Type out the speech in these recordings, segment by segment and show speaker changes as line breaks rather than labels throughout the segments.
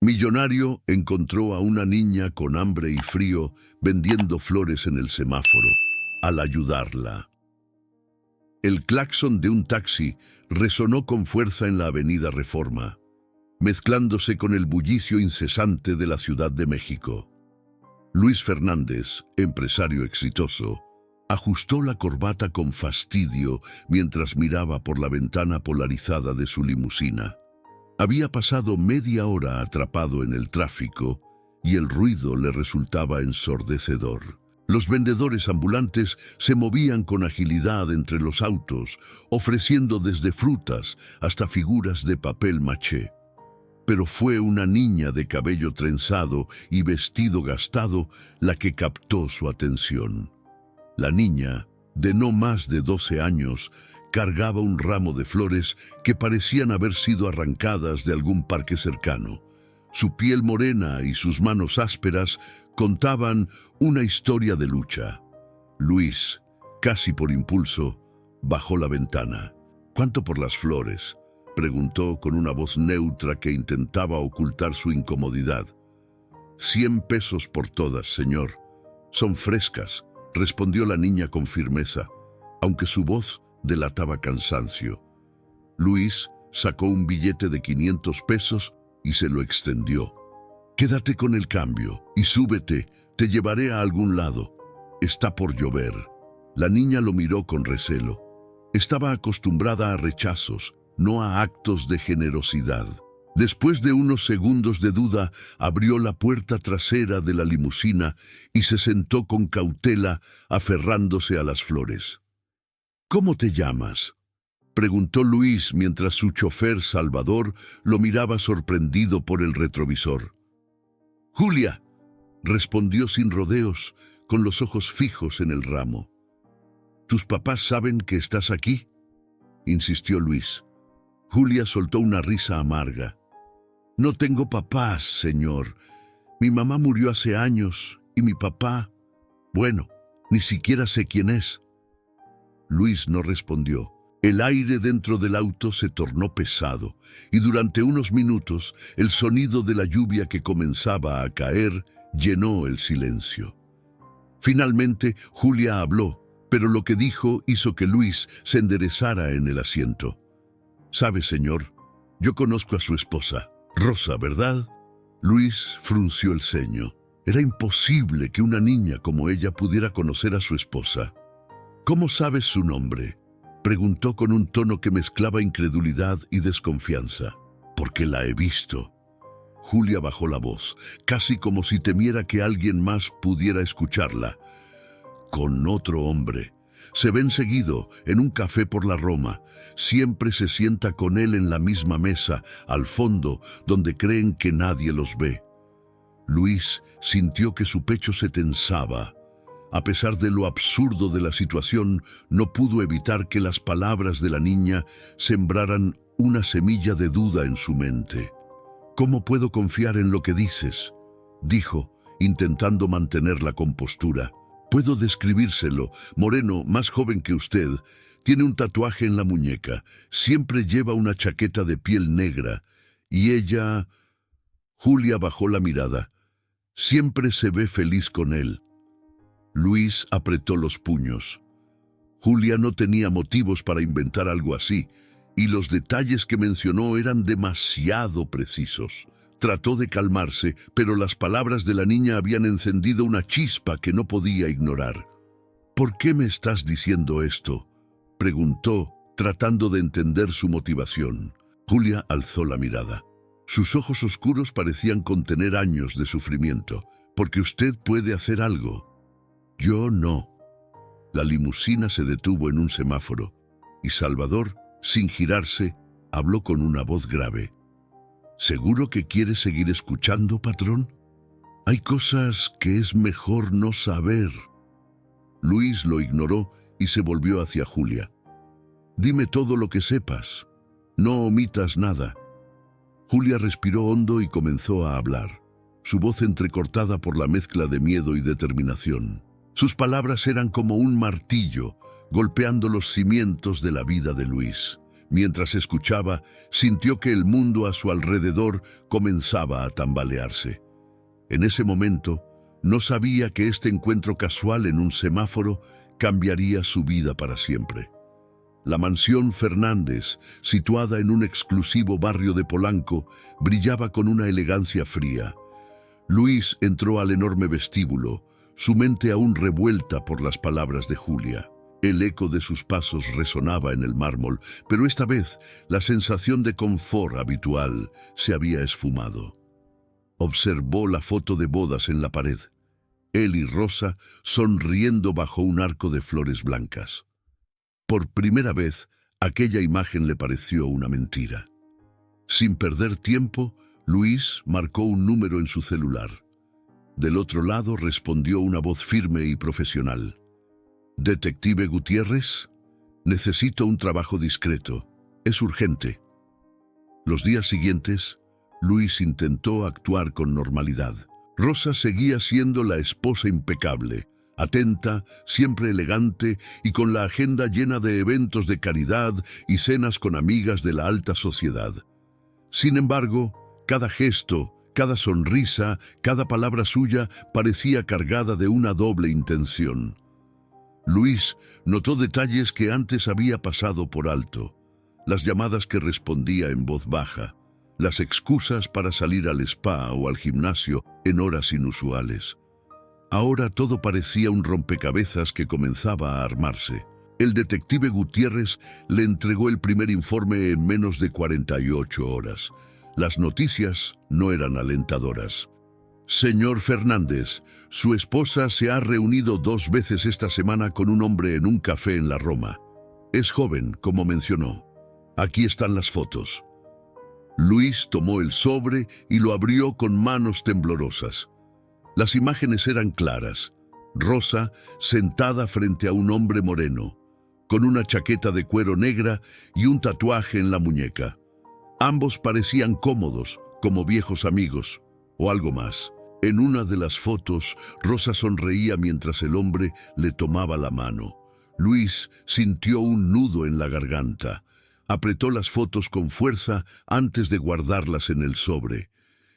Millonario encontró a una niña con hambre y frío vendiendo flores en el semáforo. Al ayudarla, el claxon de un taxi resonó con fuerza en la avenida Reforma, mezclándose con el bullicio incesante de la Ciudad de México. Luis Fernández, empresario exitoso, ajustó la corbata con fastidio mientras miraba por la ventana polarizada de su limusina. Había pasado media hora atrapado en el tráfico y el ruido le resultaba ensordecedor. Los vendedores ambulantes se movían con agilidad entre los autos, ofreciendo desde frutas hasta figuras de papel maché. Pero fue una niña de cabello trenzado y vestido gastado la que captó su atención. La niña, de no más de 12 años, cargaba un ramo de flores que parecían haber sido arrancadas de algún parque cercano. Su piel morena y sus manos ásperas contaban una historia de lucha. Luis, casi por impulso, bajó la ventana. «¿Cuánto por las flores?», preguntó con una voz neutra que intentaba ocultar su incomodidad. «100 pesos por todas, señor. Son frescas», respondió la niña con firmeza, aunque su voz delataba cansancio. Luis sacó un billete de 500 pesos y se lo extendió. «Quédate con el cambio y súbete, te llevaré a algún lado. Está por llover». La niña lo miró con recelo. Estaba acostumbrada a rechazos, no a actos de generosidad. Después de unos segundos de duda, abrió la puerta trasera de la limusina y se sentó con cautela, aferrándose a las flores. «¿Cómo te llamas?», preguntó Luis mientras su chofer Salvador lo miraba sorprendido por el retrovisor. «Julia», respondió sin rodeos, con los ojos fijos en el ramo. «¿Tus papás saben que estás aquí?», insistió Luis. Julia soltó una risa amarga. «No tengo papás, señor. Mi mamá murió hace años y mi papá, bueno, ni siquiera sé quién es». Luis no respondió. El aire dentro del auto se tornó pesado y durante unos minutos el sonido de la lluvia que comenzaba a caer llenó el silencio. Finalmente Julia habló, pero lo que dijo hizo que Luis se enderezara en el asiento. «Sabe, señor, yo conozco a su esposa, Rosa, ¿verdad?». Luis frunció el ceño. Era imposible que una niña como ella pudiera conocer a su esposa. «¿Cómo sabes su nombre?», preguntó con un tono que mezclaba incredulidad y desconfianza. «Porque la he visto». Julia bajó la voz, casi como si temiera que alguien más pudiera escucharla. «Con otro hombre. Se ven seguido en un café por la Roma. Siempre se sienta con él en la misma mesa, al fondo, donde creen que nadie los ve». Luis sintió que su pecho se tensaba. A pesar de lo absurdo de la situación, no pudo evitar que las palabras de la niña sembraran una semilla de duda en su mente. «¿Cómo puedo confiar en lo que dices?», dijo, intentando mantener la compostura. «Puedo describírselo. Moreno, más joven que usted. Tiene un tatuaje en la muñeca. Siempre lleva una chaqueta de piel negra. Y ella...». Julia bajó la mirada. «Siempre se ve feliz con él». Luis apretó los puños. Julia no tenía motivos para inventar algo así, y los detalles que mencionó eran demasiado precisos. Trató de calmarse, pero las palabras de la niña habían encendido una chispa que no podía ignorar. «¿Por qué me estás diciendo esto?», preguntó, tratando de entender su motivación. Julia alzó la mirada. Sus ojos oscuros parecían contener años de sufrimiento. «Porque usted puede hacer algo. Yo no». La limusina se detuvo en un semáforo y Salvador, sin girarse, habló con una voz grave. «¿Seguro que quiere seguir escuchando, patrón? Hay cosas que es mejor no saber». Luis lo ignoró y se volvió hacia Julia. «Dime todo lo que sepas. No omitas nada». Julia respiró hondo y comenzó a hablar, su voz entrecortada por la mezcla de miedo y determinación. Sus palabras eran como un martillo, golpeando los cimientos de la vida de Luis. Mientras escuchaba, sintió que el mundo a su alrededor comenzaba a tambalearse. En ese momento, no sabía que este encuentro casual en un semáforo cambiaría su vida para siempre. La mansión Fernández, situada en un exclusivo barrio de Polanco, brillaba con una elegancia fría. Luis entró al enorme vestíbulo, su mente aún revuelta por las palabras de Julia. El eco de sus pasos resonaba en el mármol, pero esta vez la sensación de confort habitual se había esfumado. Observó la foto de bodas en la pared. Él y Rosa sonriendo bajo un arco de flores blancas. Por primera vez, aquella imagen le pareció una mentira. Sin perder tiempo, Luis marcó un número en su celular. Del otro lado respondió una voz firme y profesional. «Detective Gutiérrez, necesito un trabajo discreto. Es urgente». Los días siguientes, Luis intentó actuar con normalidad. Rosa seguía siendo la esposa impecable, atenta, siempre elegante y con la agenda llena de eventos de caridad y cenas con amigas de la alta sociedad. Sin embargo, cada gesto, cada sonrisa, cada palabra suya parecía cargada de una doble intención. Luis notó detalles que antes había pasado por alto: las llamadas que respondía en voz baja, las excusas para salir al spa o al gimnasio en horas inusuales. Ahora todo parecía un rompecabezas que comenzaba a armarse. El detective Gutiérrez le entregó el primer informe en menos de 48 horas. Las noticias no eran alentadoras. «Señor Fernández, su esposa se ha reunido 2 veces esta semana con un hombre en un café en la Roma. Es joven, como mencionó. Aquí están las fotos». Luis tomó el sobre y lo abrió con manos temblorosas. Las imágenes eran claras. Rosa sentada frente a un hombre moreno, con una chaqueta de cuero negra y un tatuaje en la muñeca. Ambos parecían cómodos, como viejos amigos, o algo más. En una de las fotos, Rosa sonreía mientras el hombre le tomaba la mano. Luis sintió un nudo en la garganta. Apretó las fotos con fuerza antes de guardarlas en el sobre.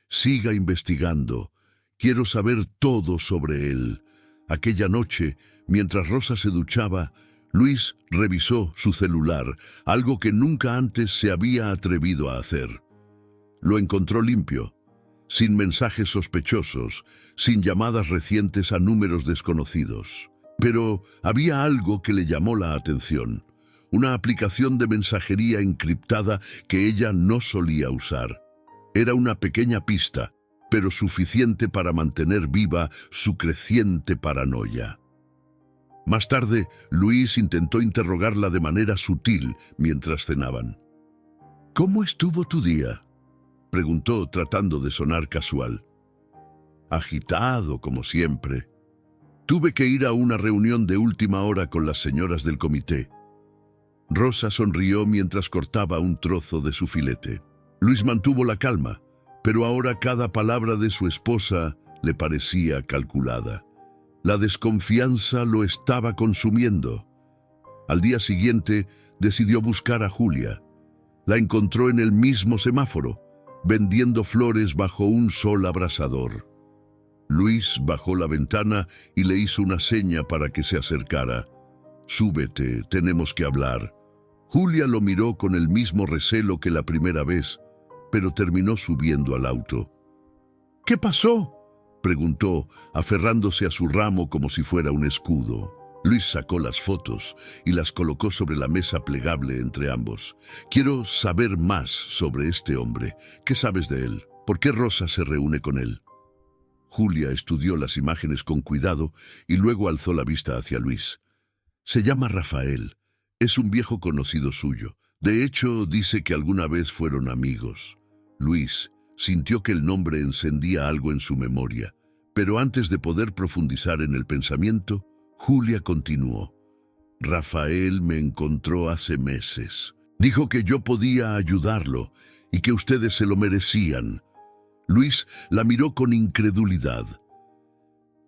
«Siga investigando. Quiero saber todo sobre él». Aquella noche, mientras Rosa se duchaba, Luis revisó su celular, algo que nunca antes se había atrevido a hacer. Lo encontró limpio, sin mensajes sospechosos, sin llamadas recientes a números desconocidos. Pero había algo que le llamó la atención: una aplicación de mensajería encriptada que ella no solía usar. Era una pequeña pista, pero suficiente para mantener viva su creciente paranoia. Más tarde, Luis intentó interrogarla de manera sutil mientras cenaban. «¿Cómo estuvo tu día?», preguntó tratando de sonar casual. «Agitado, como siempre. Tuve que ir a una reunión de última hora con las señoras del comité». Rosa sonrió mientras cortaba un trozo de su filete. Luis mantuvo la calma, pero ahora cada palabra de su esposa le parecía calculada. La desconfianza lo estaba consumiendo. Al día siguiente decidió buscar a Julia. La encontró en el mismo semáforo, vendiendo flores bajo un sol abrasador. Luis bajó la ventana y le hizo una seña para que se acercara. «Súbete, tenemos que hablar». Julia lo miró con el mismo recelo que la primera vez, pero terminó subiendo al auto. «¿Qué pasó?», preguntó, aferrándose a su ramo como si fuera un escudo. Luis sacó las fotos y las colocó sobre la mesa plegable entre ambos. «Quiero saber más sobre este hombre. ¿Qué sabes de él? ¿Por qué Rosa se reúne con él?». Julia estudió las imágenes con cuidado y luego alzó la vista hacia Luis. «Se llama Rafael. Es un viejo conocido suyo. De hecho, dice que alguna vez fueron amigos». Luis sintió que el nombre encendía algo en su memoria, pero antes de poder profundizar en el pensamiento, Julia continuó. «Rafael me encontró hace meses. Dijo que yo podía ayudarlo y que ustedes se lo merecían». Luis la miró con incredulidad.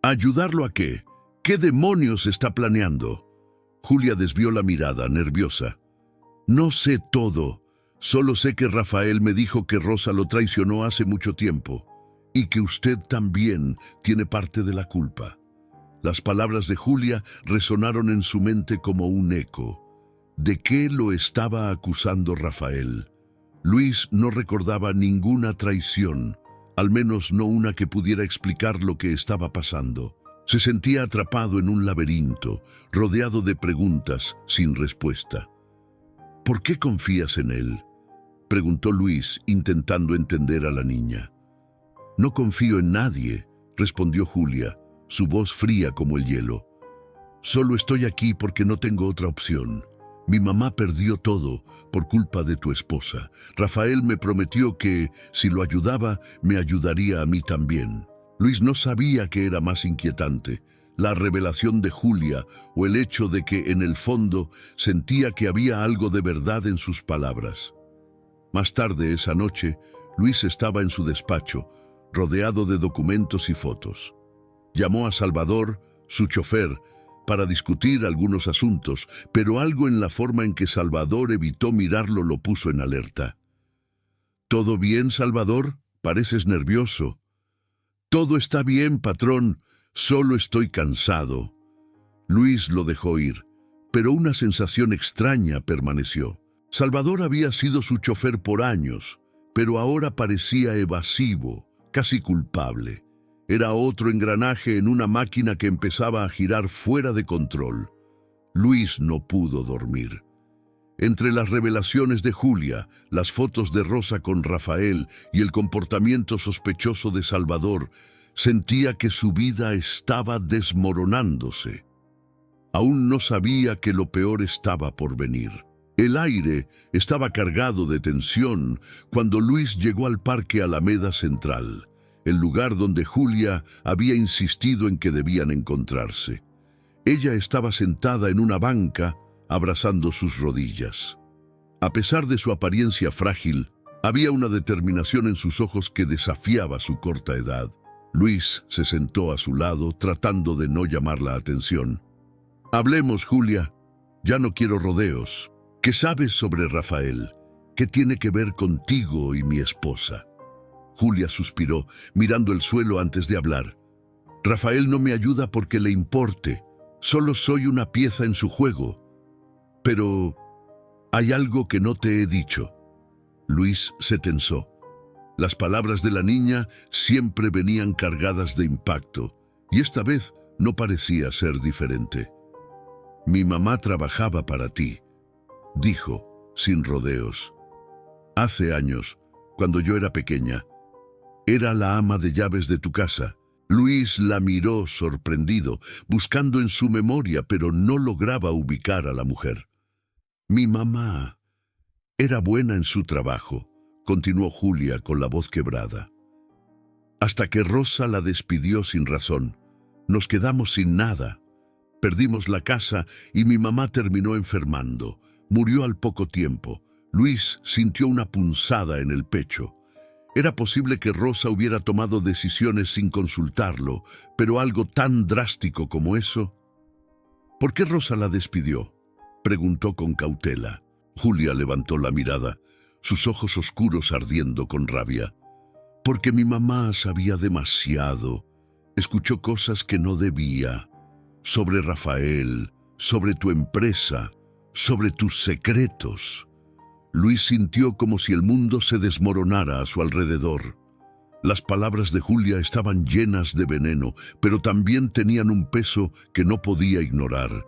«¿Ayudarlo a qué? ¿Qué demonios está planeando?». Julia desvió la mirada, nerviosa. No sé todo. Solo sé que Rafael me dijo que Rosa lo traicionó hace mucho tiempo y que usted también tiene parte de la culpa. Las palabras de Julia resonaron en su mente como un eco. ¿De qué lo estaba acusando Rafael? Luis no recordaba ninguna traición, al menos no una que pudiera explicar lo que estaba pasando. Se sentía atrapado en un laberinto, rodeado de preguntas sin respuesta. ¿Por qué confías en él?, preguntó Luis, intentando entender a la niña. No confío en nadie, respondió Julia, su voz fría como el hielo. Solo estoy aquí porque no tengo otra opción. Mi mamá perdió todo por culpa de tu esposa. Rafael me prometió que, si lo ayudaba, me ayudaría a mí también. Luis no sabía qué era más inquietante, la revelación de Julia o el hecho de que, en el fondo, sentía que había algo de verdad en sus palabras. Más tarde esa noche, Luis estaba en su despacho, rodeado de documentos y fotos. Llamó a Salvador, su chofer, para discutir algunos asuntos, pero algo en la forma en que Salvador evitó mirarlo lo puso en alerta. ¿Todo bien, Salvador? Pareces nervioso. Todo está bien, patrón, solo estoy cansado. Luis lo dejó ir, pero una sensación extraña permaneció. Salvador había sido su chofer por años, pero ahora parecía evasivo, casi culpable. Era otro engranaje en una máquina que empezaba a girar fuera de control. Luis no pudo dormir. Entre las revelaciones de Julia, las fotos de Rosa con Rafael y el comportamiento sospechoso de Salvador, sentía que su vida estaba desmoronándose. Aún no sabía que lo peor estaba por venir. El aire estaba cargado de tensión cuando Luis llegó al Parque Alameda Central, el lugar donde Julia había insistido en que debían encontrarse. Ella estaba sentada en una banca, abrazando sus rodillas. A pesar de su apariencia frágil, había una determinación en sus ojos que desafiaba su corta edad. Luis se sentó a su lado, tratando de no llamar la atención. «Hablemos, Julia. Ya no quiero rodeos. ¿Qué sabes sobre Rafael? ¿Qué tiene que ver contigo y mi esposa?» Julia suspiró, mirando el suelo antes de hablar. «Rafael no me ayuda porque le importe. Solo soy una pieza en su juego. Pero hay algo que no te he dicho». Luis se tensó. Las palabras de la niña siempre venían cargadas de impacto, y esta vez no parecía ser diferente. «Mi mamá trabajaba para ti», dijo, sin rodeos. «Hace años, cuando yo era pequeña, era la ama de llaves de tu casa». Luis la miró sorprendido, buscando en su memoria, pero no lograba ubicar a la mujer. «Mi mamá era buena en su trabajo», continuó Julia con la voz quebrada. «Hasta que Rosa la despidió sin razón. Nos quedamos sin nada. Perdimos la casa y mi mamá terminó enfermando. Murió al poco tiempo». Luis sintió una punzada en el pecho. Era posible que Rosa hubiera tomado decisiones sin consultarlo, pero algo tan drástico como eso. «¿Por qué Rosa la despidió?», preguntó con cautela. Julia levantó la mirada, sus ojos oscuros ardiendo con rabia. «Porque mi mamá sabía demasiado. Escuchó cosas que no debía. Sobre Rafael, sobre tu empresa, sobre tus secretos». Luis sintió como si el mundo se desmoronara a su alrededor. Las palabras de Julia estaban llenas de veneno, pero también tenían un peso que no podía ignorar.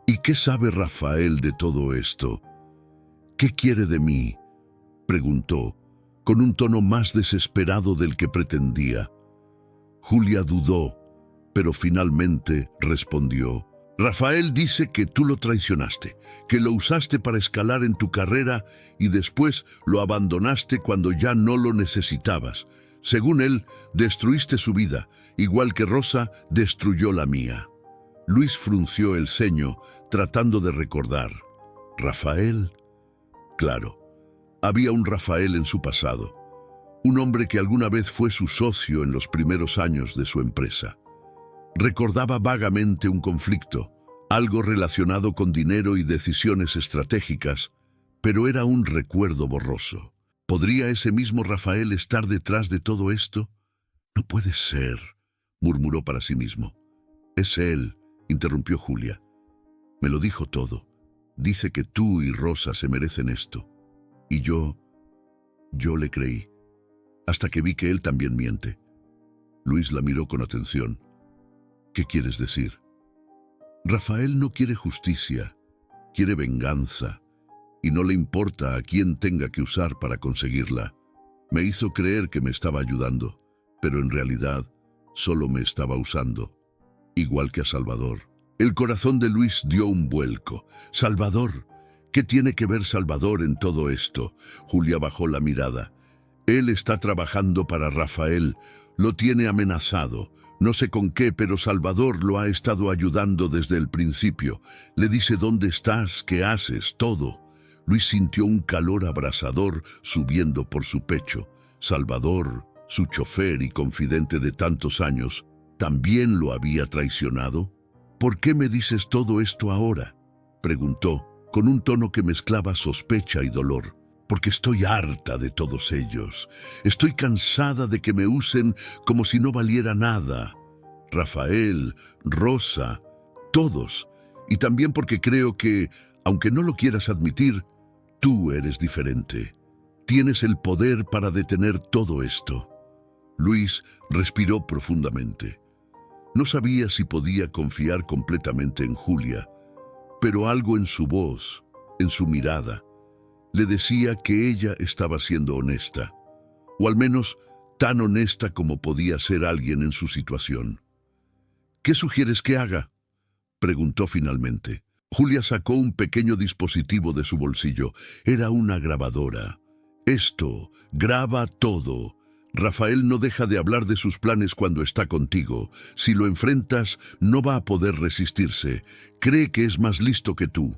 «¿Y qué sabe Rafael de todo esto? ¿Qué quiere de mí?», preguntó, con un tono más desesperado del que pretendía. Julia dudó, pero finalmente respondió. «Rafael dice que tú lo traicionaste, que lo usaste para escalar en tu carrera y después lo abandonaste cuando ya no lo necesitabas. Según él, destruiste su vida, igual que Rosa destruyó la mía». Luis frunció el ceño, tratando de recordar. ¿Rafael? Claro, había un Rafael en su pasado, un hombre que alguna vez fue su socio en los primeros años de su empresa. Recordaba vagamente un conflicto, algo relacionado con dinero y decisiones estratégicas, pero era un recuerdo borroso. ¿Podría ese mismo Rafael estar detrás de todo esto? No puede ser, murmuró para sí mismo. Es él, interrumpió Julia. Me lo dijo todo. Dice que tú y Rosa se merecen esto. Y yo le creí, hasta que vi que él también miente. Luis la miró con atención. ¿Qué quieres decir? Rafael no quiere justicia, quiere venganza, y no le importa a quién tenga que usar para conseguirla. Me hizo creer que me estaba ayudando, pero en realidad solo me estaba usando, igual que a Salvador. El corazón de Luis dio un vuelco. Salvador. ¿Qué tiene que ver Salvador en todo esto? Julia bajó la mirada. Él está trabajando para Rafael. Lo tiene amenazado. No sé con qué, pero Salvador lo ha estado ayudando desde el principio. Le dice dónde estás, qué haces, todo. Luis sintió un calor abrasador subiendo por su pecho. Salvador, su chofer y confidente de tantos años, ¿también lo había traicionado? ¿Por qué me dices todo esto ahora?, preguntó, con un tono que mezclaba sospecha y dolor. Porque estoy harta de todos ellos. Estoy cansada de que me usen como si no valiera nada. Rafael, Rosa, todos. Y también porque creo que, aunque no lo quieras admitir, tú eres diferente. Tienes el poder para detener todo esto. Luis respiró profundamente. No sabía si podía confiar completamente en Julia, pero algo en su voz, en su mirada, le decía que ella estaba siendo honesta, o al menos tan honesta como podía ser alguien en su situación. ¿Qué sugieres que haga?, preguntó finalmente. Julia sacó un pequeño dispositivo de su bolsillo. Era una grabadora. Esto graba todo. Rafael no deja de hablar de sus planes cuando está contigo. Si lo enfrentas, no va a poder resistirse. Cree que es más listo que tú.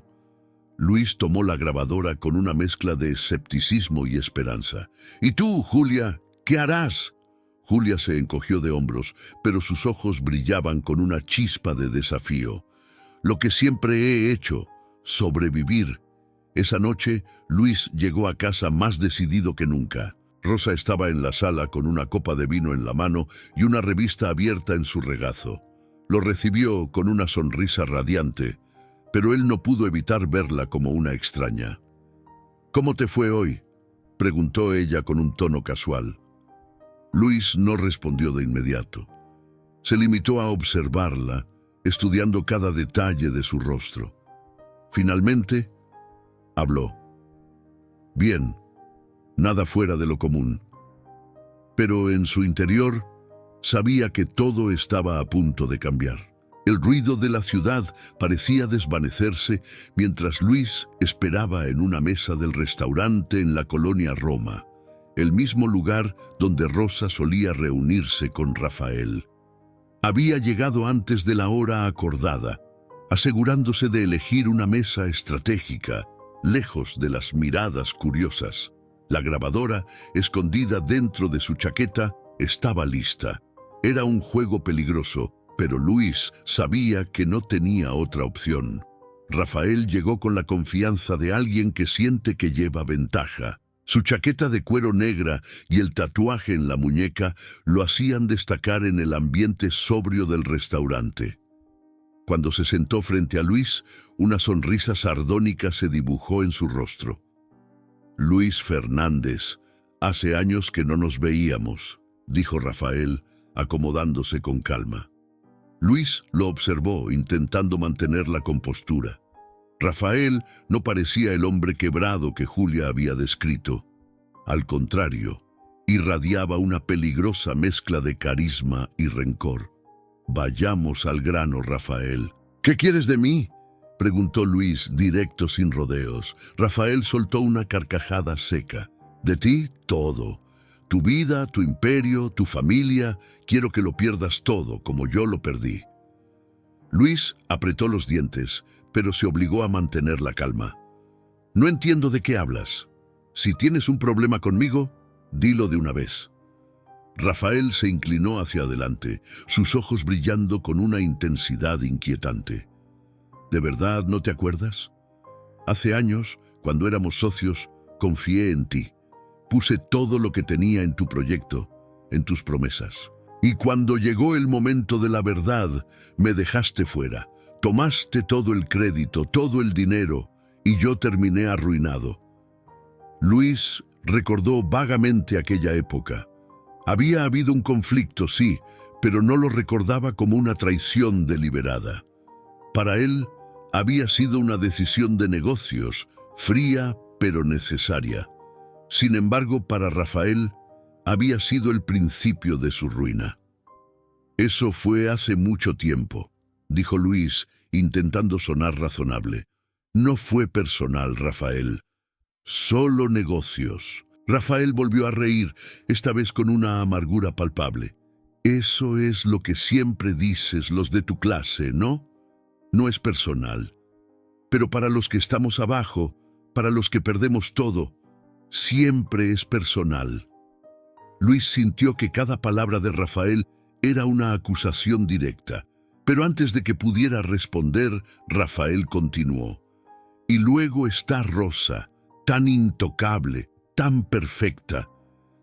Luis tomó la grabadora con una mezcla de escepticismo y esperanza. ¿Y tú, Julia, qué harás? Julia se encogió de hombros, pero sus ojos brillaban con una chispa de desafío. Lo que siempre he hecho, sobrevivir. Esa noche, Luis llegó a casa más decidido que nunca. Rosa estaba en la sala con una copa de vino en la mano y una revista abierta en su regazo. Lo recibió con una sonrisa radiante, pero él no pudo evitar verla como una extraña. ¿Cómo te fue hoy?, preguntó ella con un tono casual. Luis no respondió de inmediato. Se limitó a observarla, estudiando cada detalle de su rostro. Finalmente, habló. Bien. Nada fuera de lo común. Pero en su interior sabía que todo estaba a punto de cambiar. El ruido de la ciudad parecía desvanecerse mientras Luis esperaba en una mesa del restaurante en la colonia Roma, el mismo lugar donde Rosa solía reunirse con Rafael. Había llegado antes de la hora acordada, asegurándose de elegir una mesa estratégica, lejos de las miradas curiosas. La grabadora, escondida dentro de su chaqueta, estaba lista. Era un juego peligroso, pero Luis sabía que no tenía otra opción. Rafael llegó con la confianza de alguien que siente que lleva ventaja. Su chaqueta de cuero negra y el tatuaje en la muñeca lo hacían destacar en el ambiente sobrio del restaurante. Cuando se sentó frente a Luis, una sonrisa sardónica se dibujó en su rostro. Luis Fernández, hace años que no nos veíamos, dijo Rafael, acomodándose con calma. Luis lo observó, intentando mantener la compostura. Rafael no parecía el hombre quebrado que Julia había descrito. Al contrario, irradiaba una peligrosa mezcla de carisma y rencor. Vayamos al grano, Rafael. ¿Qué quieres de mí?, preguntó Luis, directo, sin rodeos. Rafael soltó una carcajada seca. De ti, todo. Tu vida, tu imperio, tu familia. Quiero que lo pierdas todo, como yo lo perdí. Luis apretó los dientes, pero se obligó a mantener la calma. No entiendo de qué hablas. Si tienes un problema conmigo, dilo de una vez. Rafael se inclinó hacia adelante, sus ojos brillando con una intensidad inquietante. ¿De verdad no te acuerdas? Hace años, cuando éramos socios, confié en ti. Puse todo lo que tenía en tu proyecto, en tus promesas. Y cuando llegó el momento de la verdad, me dejaste fuera. Tomaste todo el crédito, todo el dinero, y yo terminé arruinado. Luis recordó vagamente aquella época. Había habido un conflicto, sí, pero no lo recordaba como una traición deliberada. Para él, había sido una decisión de negocios, fría pero necesaria. Sin embargo, para Rafael, había sido el principio de su ruina. Eso fue hace mucho tiempo, dijo Luis, intentando sonar razonable. No fue personal, Rafael. Solo negocios. Rafael volvió a reír, esta vez con una amargura palpable. Eso es lo que siempre dices los de tu clase, ¿no? No es personal. Pero para los que estamos abajo, para los que perdemos todo, siempre es personal. Luis sintió que cada palabra de Rafael era una acusación directa. Pero antes de que pudiera responder, Rafael continuó. Y luego está Rosa, tan intocable, tan perfecta.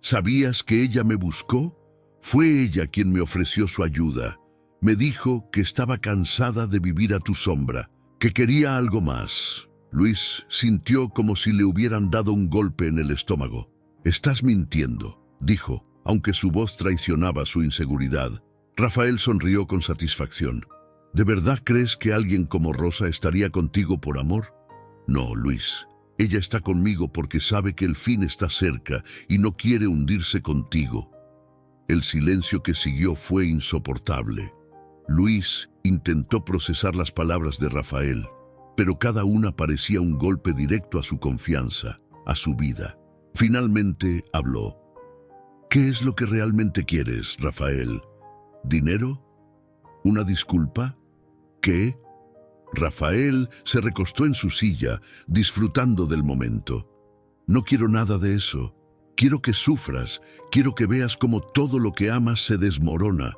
¿Sabías que ella me buscó? Fue ella quien me ofreció su ayuda. Me dijo que estaba cansada de vivir a tu sombra, que quería algo más. Luis sintió como si le hubieran dado un golpe en el estómago. Estás mintiendo, dijo, aunque su voz traicionaba su inseguridad. Rafael sonrió con satisfacción. ¿De verdad crees que alguien como Rosa estaría contigo por amor? No, Luis. Ella está conmigo porque sabe que el fin está cerca y no quiere hundirse contigo. El silencio que siguió fue insoportable. Luis intentó procesar las palabras de Rafael, pero cada una parecía un golpe directo a su confianza, a su vida. Finalmente habló. ¿Qué es lo que realmente quieres, Rafael? ¿Dinero? ¿Una disculpa? ¿Qué? Rafael se recostó en su silla, disfrutando del momento. No quiero nada de eso. Quiero que sufras, quiero que veas cómo todo lo que amas se desmorona.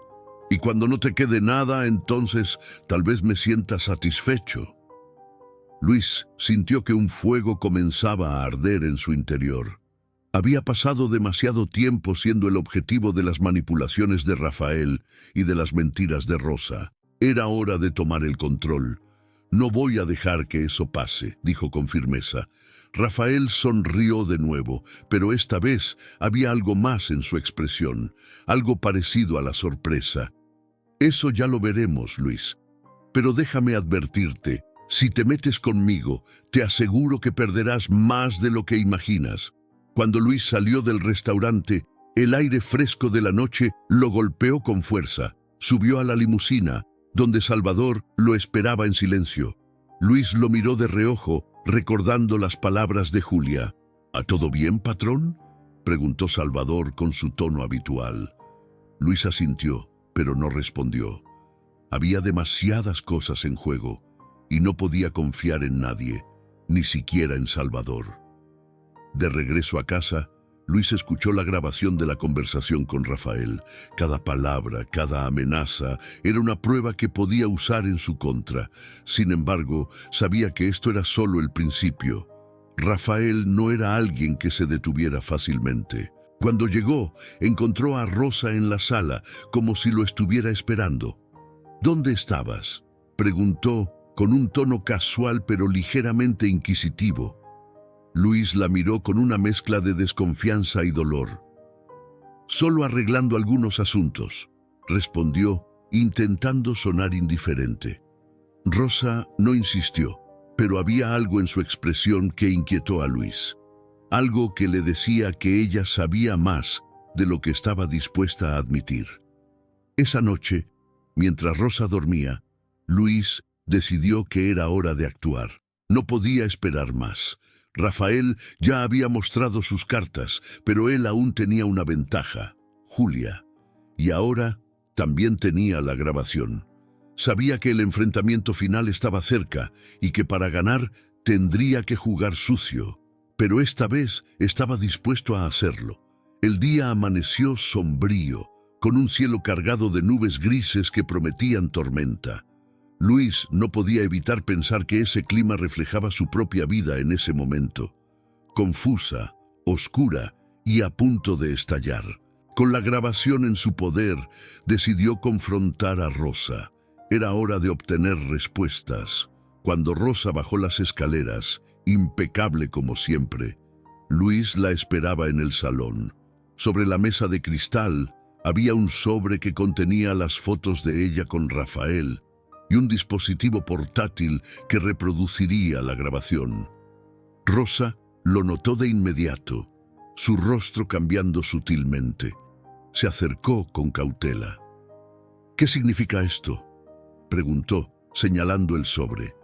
Y cuando no te quede nada, entonces tal vez me sienta satisfecho. Luis sintió que un fuego comenzaba a arder en su interior. Había pasado demasiado tiempo siendo el objetivo de las manipulaciones de Rafael y de las mentiras de Rosa. Era hora de tomar el control. No voy a dejar que eso pase, dijo con firmeza. Rafael sonrió de nuevo, pero esta vez había algo más en su expresión, algo parecido a la sorpresa. Eso ya lo veremos, Luis. Pero déjame advertirte, si te metes conmigo, te aseguro que perderás más de lo que imaginas. Cuando Luis salió del restaurante, el aire fresco de la noche lo golpeó con fuerza. Subió a la limusina, donde Salvador lo esperaba en silencio. Luis lo miró de reojo, recordando las palabras de Julia. ¿A todo bien, patrón?, preguntó Salvador con su tono habitual. Luis asintió, pero no respondió. Había demasiadas cosas en juego, y no podía confiar en nadie, ni siquiera en Salvador. De regreso a casa, Luis escuchó la grabación de la conversación con Rafael. Cada palabra, cada amenaza, era una prueba que podía usar en su contra. Sin embargo, sabía que esto era solo el principio. Rafael no era alguien que se detuviera fácilmente. Cuando llegó, encontró a Rosa en la sala, como si lo estuviera esperando. ¿Dónde estabas?, preguntó con un tono casual pero ligeramente inquisitivo. Luis la miró con una mezcla de desconfianza y dolor. Solo arreglando algunos asuntos, respondió, intentando sonar indiferente. Rosa no insistió, pero había algo en su expresión que inquietó a Luis. Algo que le decía que ella sabía más de lo que estaba dispuesta a admitir. Esa noche, mientras Rosa dormía, Luis decidió que era hora de actuar. No podía esperar más. Rafael ya había mostrado sus cartas, pero él aún tenía una ventaja, Julia. Y ahora también tenía la grabación. Sabía que el enfrentamiento final estaba cerca y que para ganar tendría que jugar sucio. Pero esta vez estaba dispuesto a hacerlo. El día amaneció sombrío, con un cielo cargado de nubes grises que prometían tormenta. Luis no podía evitar pensar que ese clima reflejaba su propia vida en ese momento, confusa, oscura y a punto de estallar. Con la grabación en su poder, decidió confrontar a Rosa. Era hora de obtener respuestas. Cuando Rosa bajó las escaleras, impecable como siempre, Luis la esperaba en el salón. Sobre la mesa de cristal había un sobre que contenía las fotos de ella con Rafael y un dispositivo portátil que reproduciría la grabación. Rosa lo notó de inmediato, su rostro cambiando sutilmente. Se acercó con cautela. «¿Qué significa esto?», preguntó, señalando el sobre.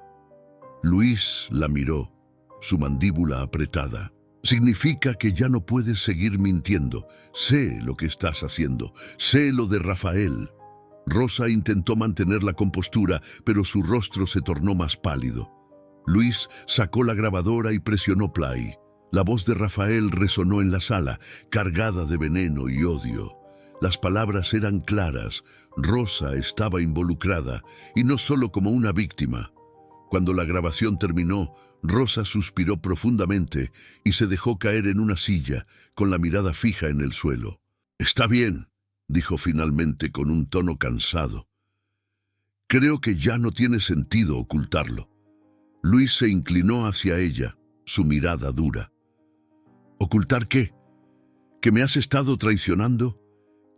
Luis la miró, su mandíbula apretada. «Significa que ya no puedes seguir mintiendo. Sé lo que estás haciendo. Sé lo de Rafael». Rosa intentó mantener la compostura, pero su rostro se tornó más pálido. Luis sacó la grabadora y presionó play. La voz de Rafael resonó en la sala, cargada de veneno y odio. Las palabras eran claras. Rosa estaba involucrada, y no solo como una víctima. Cuando la grabación terminó, Rosa suspiró profundamente y se dejó caer en una silla, con la mirada fija en el suelo. «Está bien», dijo finalmente con un tono cansado. «Creo que ya no tiene sentido ocultarlo». Luis se inclinó hacia ella, su mirada dura. «¿Ocultar qué? ¿Que me has estado traicionando?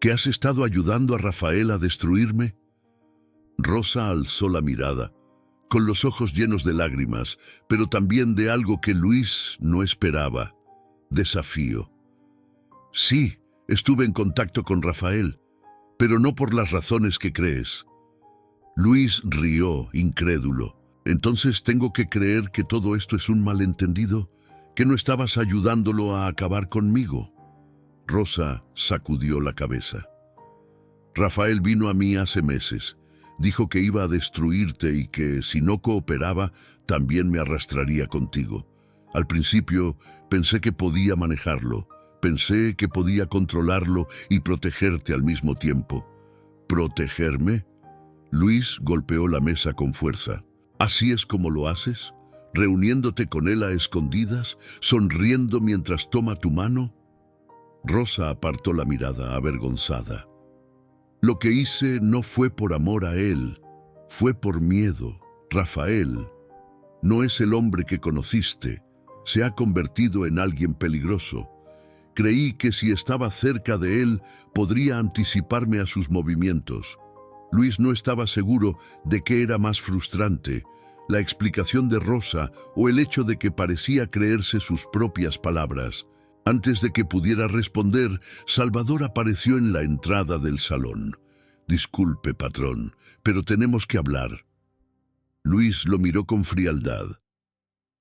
¿Que has estado ayudando a Rafael a destruirme?» Rosa alzó la mirada, con los ojos llenos de lágrimas, pero también de algo que Luis no esperaba: desafío. «Sí, estuve en contacto con Rafael, pero no por las razones que crees». Luis rió, incrédulo. «¿Entonces tengo que creer que todo esto es un malentendido? ¿Que no estabas ayudándolo a acabar conmigo?» Rosa sacudió la cabeza. «Rafael vino a mí hace meses. Dijo que iba a destruirte y que, si no cooperaba, también me arrastraría contigo. Al principio pensé que podía manejarlo. Pensé que podía controlarlo y protegerte al mismo tiempo». «¿Protegerme?». Luis golpeó la mesa con fuerza. «¿Así es como lo haces? ¿Reuniéndote con él a escondidas? ¿Sonriendo mientras toma tu mano?». Rosa apartó la mirada, avergonzada. «Lo que hice no fue por amor a él, fue por miedo. Rafael no es el hombre que conociste. Se ha convertido en alguien peligroso. Creí que si estaba cerca de él, podría anticiparme a sus movimientos». Luis no estaba seguro de qué era más frustrante, la explicación de Rosa o el hecho de que parecía creerse sus propias palabras. Antes de que pudiera responder, Salvador apareció en la entrada del salón. «Disculpe, patrón, pero tenemos que hablar». Luis lo miró con frialdad.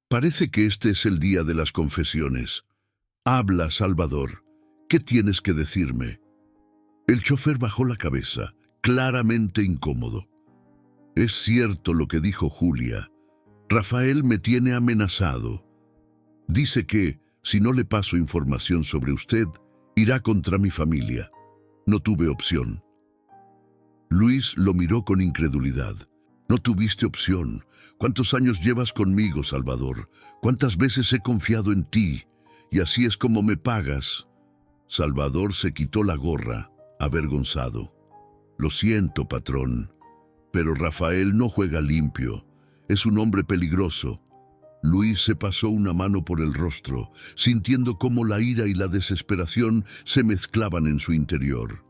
«Parece que este es el día de las confesiones. Habla, Salvador. ¿Qué tienes que decirme?». El chofer bajó la cabeza, claramente incómodo. «Es cierto lo que dijo Julia. Rafael me tiene amenazado. Dice que, si no le paso información sobre usted, irá contra mi familia. No tuve opción». Luis lo miró con incredulidad. «No tuviste opción. ¿Cuántos años llevas conmigo, Salvador? ¿Cuántas veces he confiado en ti? Y así es como me pagas». Salvador se quitó la gorra, avergonzado. «Lo siento, patrón, pero Rafael no juega limpio. Es un hombre peligroso». Luis se pasó una mano por el rostro, sintiendo cómo la ira y la desesperación se mezclaban en su interior.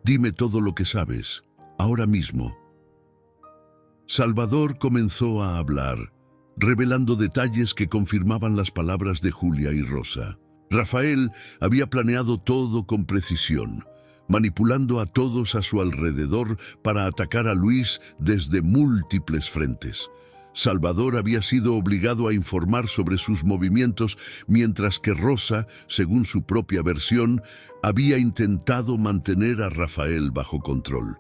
«Dime todo lo que sabes, ahora mismo». Salvador comenzó a hablar, revelando detalles que confirmaban las palabras de Julia y Rosa. Rafael había planeado todo con precisión, manipulando a todos a su alrededor para atacar a Luis desde múltiples frentes. Salvador había sido obligado a informar sobre sus movimientos, mientras que Rosa, según su propia versión, había intentado mantener a Rafael bajo control.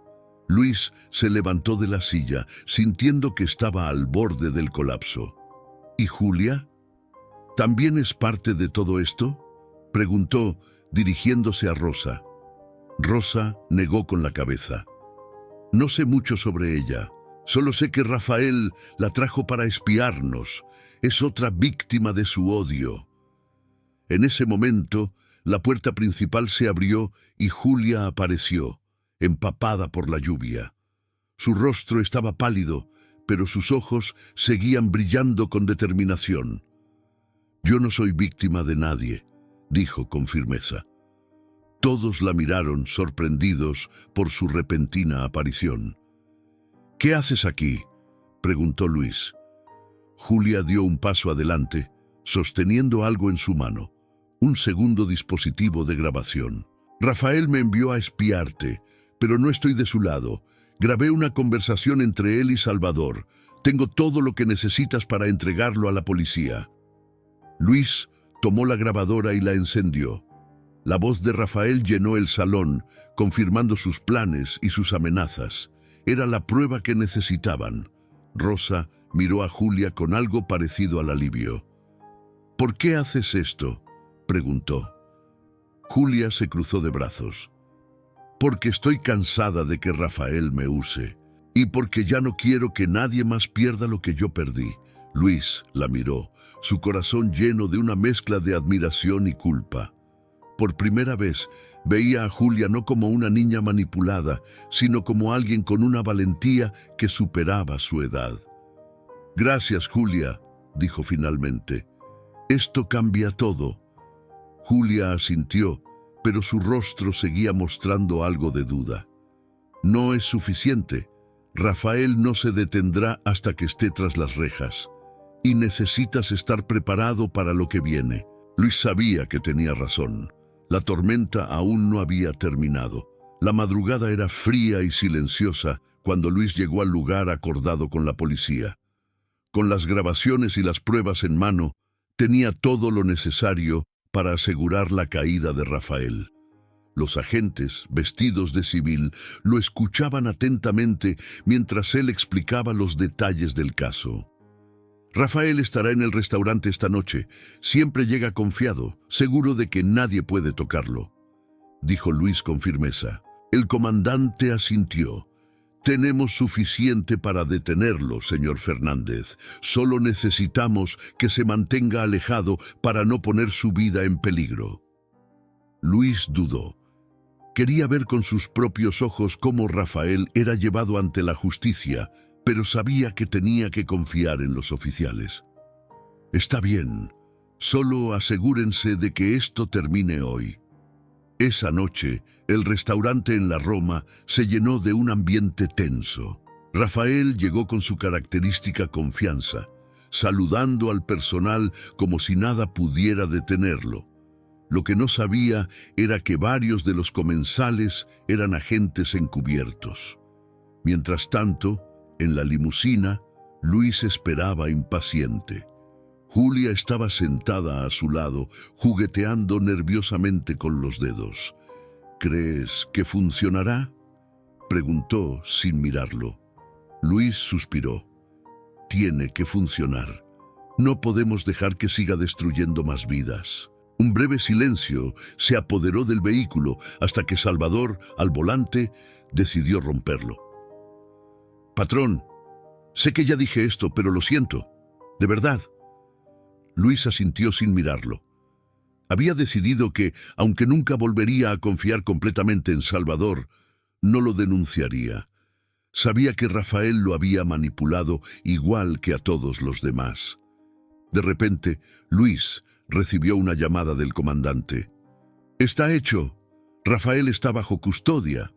Luis se levantó de la silla, sintiendo que estaba al borde del colapso. «¿Y Julia? ¿También es parte de todo esto?», preguntó, dirigiéndose a Rosa. Rosa negó con la cabeza. «No sé mucho sobre ella. Solo sé que Rafael la trajo para espiarnos. Es otra víctima de su odio. En ese momento, la puerta principal se abrió y Julia apareció, empapada por la lluvia. Su rostro estaba pálido, pero sus ojos seguían brillando con determinación. «Yo no soy víctima de nadie», dijo con firmeza. Todos la miraron sorprendidos por su repentina aparición. «¿Qué haces aquí?», preguntó Luis. Julia dio un paso adelante, sosteniendo algo en su mano, un segundo dispositivo de grabación. «Rafael me envió a espiarte, pero no estoy de su lado. Grabé una conversación entre él y Salvador. Tengo todo lo que necesitas para entregarlo a la policía». Luis tomó la grabadora y la encendió. La voz de Rafael llenó el salón, confirmando sus planes y sus amenazas. Era la prueba que necesitaban. Rosa miró a Julia con algo parecido al alivio. «¿Por qué haces esto?», preguntó. Julia se cruzó de brazos. «Porque estoy cansada de que Rafael me use, y porque ya no quiero que nadie más pierda lo que yo perdí». Luis la miró, su corazón lleno de una mezcla de admiración y culpa. Por primera vez veía a Julia no como una niña manipulada, sino como alguien con una valentía que superaba su edad. «Gracias, Julia», dijo finalmente. «Esto cambia todo». Julia asintió, pero su rostro seguía mostrando algo de duda. «No es suficiente. Rafael no se detendrá hasta que esté tras las rejas. Y necesitas estar preparado para lo que viene». Luis sabía que tenía razón. La tormenta aún no había terminado. La madrugada era fría y silenciosa cuando Luis llegó al lugar acordado con la policía. Con las grabaciones y las pruebas en mano, tenía todo lo necesario para asegurar la caída de Rafael. Los agentes, vestidos de civil, lo escuchaban atentamente mientras él explicaba los detalles del caso. «Rafael estará en el restaurante esta noche. Siempre llega confiado, seguro de que nadie puede tocarlo», dijo Luis con firmeza. El comandante asintió. «Tenemos suficiente para detenerlo, señor Fernández. Solo necesitamos que se mantenga alejado para no poner su vida en peligro». Luis dudó. Quería ver con sus propios ojos cómo Rafael era llevado ante la justicia, pero sabía que tenía que confiar en los oficiales. «Está bien, solo asegúrense de que esto termine hoy». Esa noche, el restaurante en la Roma se llenó de un ambiente tenso. Rafael llegó con su característica confianza, saludando al personal como si nada pudiera detenerlo. Lo que no sabía era que varios de los comensales eran agentes encubiertos. Mientras tanto, en la limusina, Luis esperaba impaciente. Julia estaba sentada a su lado, jugueteando nerviosamente con los dedos. «¿Crees que funcionará?», preguntó sin mirarlo. Luis suspiró. «Tiene que funcionar. No podemos dejar que siga destruyendo más vidas». Un breve silencio se apoderó del vehículo hasta que Salvador, al volante, decidió romperlo. «Patrón, sé que ya dije esto, pero lo siento. De verdad». Luis asintió sin mirarlo. Había decidido que, aunque nunca volvería a confiar completamente en Salvador, no lo denunciaría. Sabía que Rafael lo había manipulado igual que a todos los demás. De repente, Luis recibió una llamada del comandante. «Está hecho. Rafael está bajo custodia».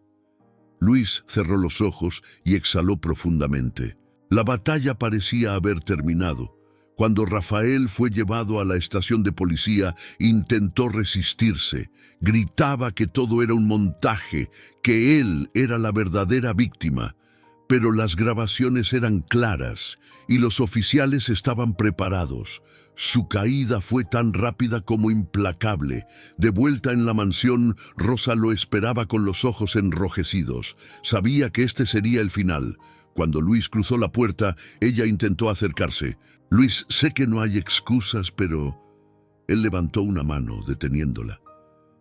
Luis cerró los ojos y exhaló profundamente. La batalla parecía haber terminado. Cuando Rafael fue llevado a la estación de policía, intentó resistirse. Gritaba que todo era un montaje, que él era la verdadera víctima. Pero las grabaciones eran claras y los oficiales estaban preparados. Su caída fue tan rápida como implacable. De vuelta en la mansión, Rosa lo esperaba con los ojos enrojecidos. Sabía que este sería el final. Cuando Luis cruzó la puerta, ella intentó acercarse. «Luis, sé que no hay excusas, pero...» Él levantó una mano, deteniéndola.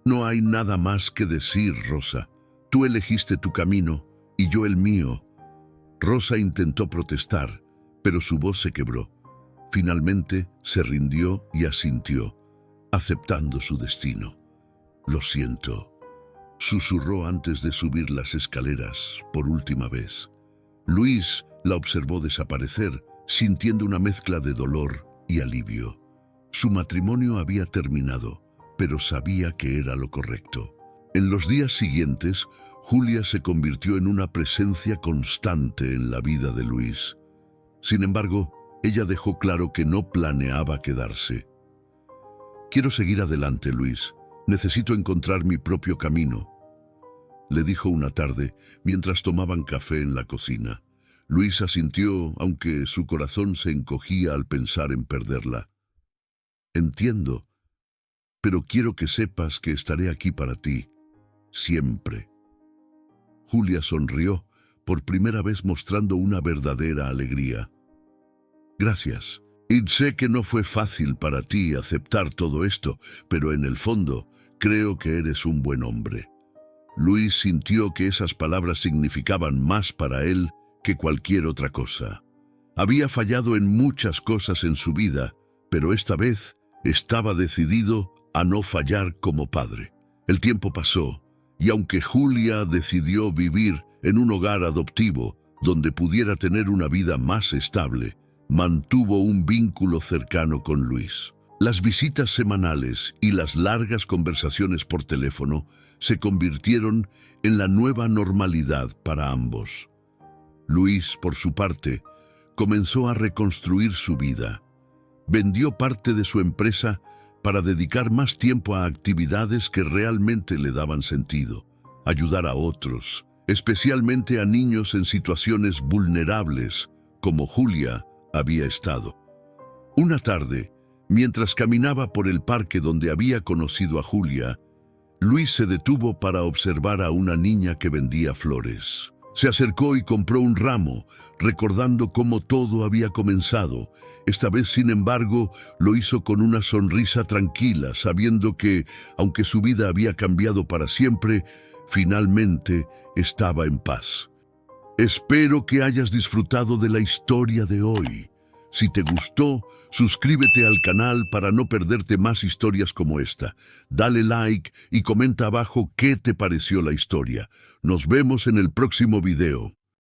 «No hay nada más que decir, Rosa. Tú elegiste tu camino y yo el mío. Rosa intentó protestar, pero su voz se quebró. Finalmente se rindió y asintió, aceptando su destino. «Lo siento», susurró antes de subir las escaleras por última vez. Luis la observó desaparecer, sintiendo una mezcla de dolor y alivio. Su matrimonio había terminado, pero sabía que era lo correcto. En los días siguientes, Julia se convirtió en una presencia constante en la vida de Luis. Sin embargo, ella dejó claro que no planeaba quedarse. «Quiero seguir adelante, Luis. Necesito encontrar mi propio camino», le dijo una tarde mientras tomaban café en la cocina. Luis asintió, aunque su corazón se encogía al pensar en perderla. «Entiendo, pero quiero que sepas que estaré aquí para ti, siempre». Julia sonrió, por primera vez mostrando una verdadera alegría. «Gracias. Y sé que no fue fácil para ti aceptar todo esto, pero en el fondo creo que eres un buen hombre». Luis sintió que esas palabras significaban más para él que cualquier otra cosa. Había fallado en muchas cosas en su vida, pero esta vez estaba decidido a no fallar como padre. El tiempo pasó, y aunque Julia decidió vivir en un hogar adoptivo donde pudiera tener una vida más estable, mantuvo un vínculo cercano con Luis. Las visitas semanales y las largas conversaciones por teléfono se convirtieron en la nueva normalidad para ambos. Luis, por su parte, comenzó a reconstruir su vida. Vendió parte de su empresa para dedicar más tiempo a actividades que realmente le daban sentido, ayudar a otros, especialmente a niños en situaciones vulnerables, como Julia había estado. Una tarde, mientras caminaba por el parque donde había conocido a Julia, Luis se detuvo para observar a una niña que vendía flores. Se acercó y compró un ramo, recordando cómo todo había comenzado. Esta vez, sin embargo, lo hizo con una sonrisa tranquila, sabiendo que, aunque su vida había cambiado para siempre, finalmente estaba en paz. Espero que hayas disfrutado de la historia de hoy. Si te gustó, suscríbete al canal para no perderte más historias como esta. Dale like y comenta abajo qué te pareció la historia. Nos vemos en el próximo video.